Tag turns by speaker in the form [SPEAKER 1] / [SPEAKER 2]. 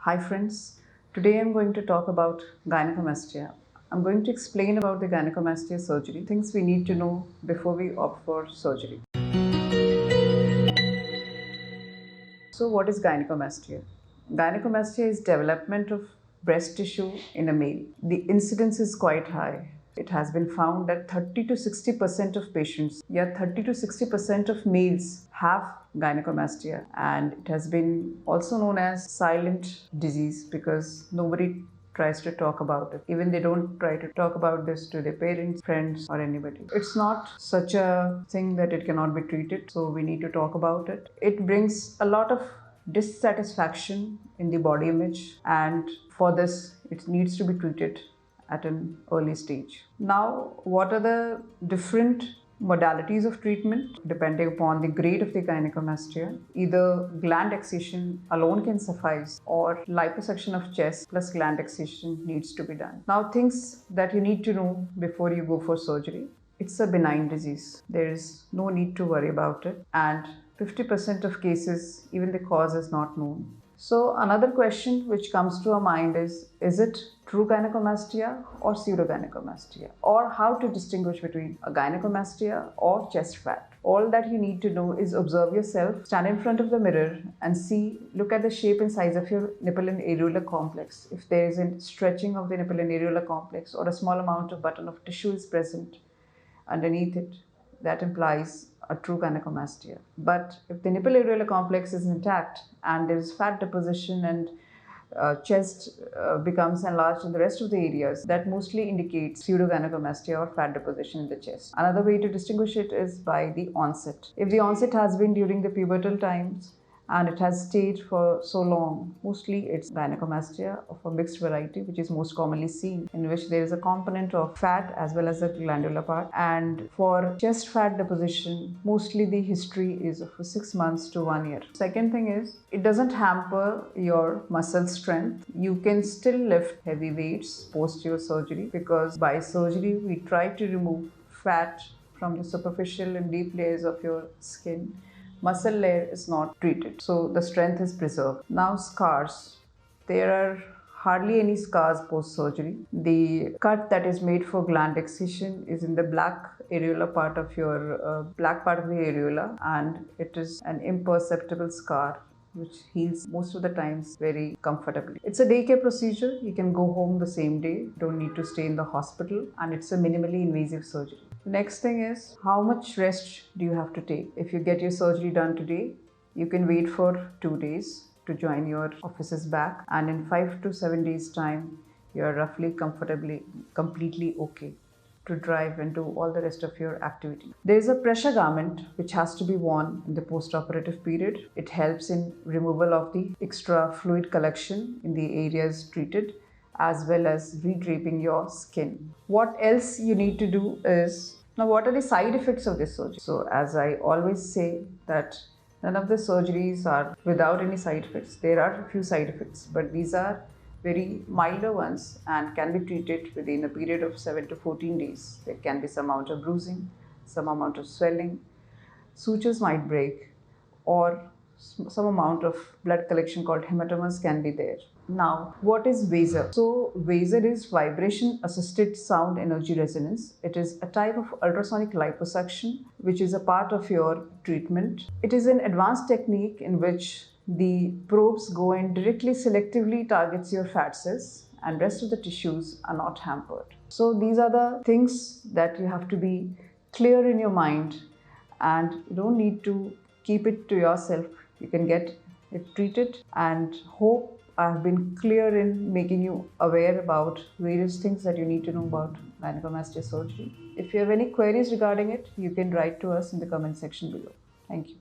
[SPEAKER 1] Hi friends, today I'm going to talk about gynecomastia. I'm going to explain about the gynecomastia surgery, things we need to know before we opt for surgery. So what is gynecomastia? Gynecomastia is development of breast tissue in a male. The incidence is quite high. It has been found that 30 to 60% of patients, 30 to 60% of males have gynecomastia, and it has been also known as silent disease because nobody tries to talk about it. Even they don't try to talk about this to their parents, friends, or anybody. It's not such a thing that it cannot be treated, so we need to talk about it. It brings a lot of dissatisfaction in the body image, and for this, it needs to be treated at an early stage. Now, what are the different modalities of treatment depending upon the grade of the gynecomastia? Either gland excision alone can suffice, or liposuction of chest plus gland excision needs to be done. Now, things that you need to know before you go for surgery. It's a benign disease. There is no need to worry about it, and 50% of cases, even the cause is not known. So another question which comes to our mind is it true gynecomastia or pseudogynecomastia? Or how to distinguish between a gynecomastia or chest fat? All that you need to know is observe yourself, stand in front of the mirror and look at the shape and size of your nipple and areolar complex. If there is a stretching of the nipple and areolar complex or a small amount of button of tissue is present underneath it, that implies a true gynecomastia. But if the nipple areolar complex is intact and there is fat deposition and chest becomes enlarged in the rest of the areas, that mostly indicates pseudogynecomastia or fat deposition in the chest. Another way to distinguish it is by the onset. If the onset has been during the pubertal times and it has stayed for so long, mostly it's gynecomastia of a mixed variety, which is most commonly seen, in which there is a component of fat as well as the glandular part. And for chest fat deposition, mostly the history is of 6 months to 1 year. Second thing is, it doesn't hamper your muscle strength. You can still lift heavy weights post your surgery, because by surgery we try to remove fat from the superficial and deep layers of your skin. Muscle layer is not treated, so the strength is preserved. Now, scars. There are hardly any scars post-surgery. The cut that is made for gland excision is in the black areola part of your black part of the areola, and it is an imperceptible scar which heals most of the times very comfortably. It's a daycare procedure. You can go home the same day. Don't need to stay in the hospital, and it's a minimally invasive surgery. The next thing is, how much rest do you have to take? If you get your surgery done today, you can wait for 2 days to join your offices back, and in 5 to 7 days time, you're roughly completely okay to drive and do all the rest of your activity. There is a pressure garment which has to be worn in the post-operative period. It helps in removal of the extra fluid collection in the areas treated, as well as redraping your skin. What else you need to do is, now what are the side effects of this surgery? So as I always say, that none of the surgeries are without any side effects. There are a few side effects, but these are very milder ones and can be treated within a period of 7 to 14 days. There can be some amount of bruising, some amount of swelling, sutures might break, or some amount of blood collection called hematomas can be there. Now, what is Vasar? So, Vasar is vibration assisted sound energy resonance. It is a type of ultrasonic liposuction which is a part of your treatment. It is an advanced technique in which the probes go and directly selectively targets your fat cells, and rest of the tissues are not hampered. So these are the things that you have to be clear in your mind, and you don't need to keep it to yourself. You can get it treated, and hope I have been clear in making you aware about various things that you need to know about gynecomastia surgery. If you have any queries regarding it, you can write to us in the comment section below. Thank you.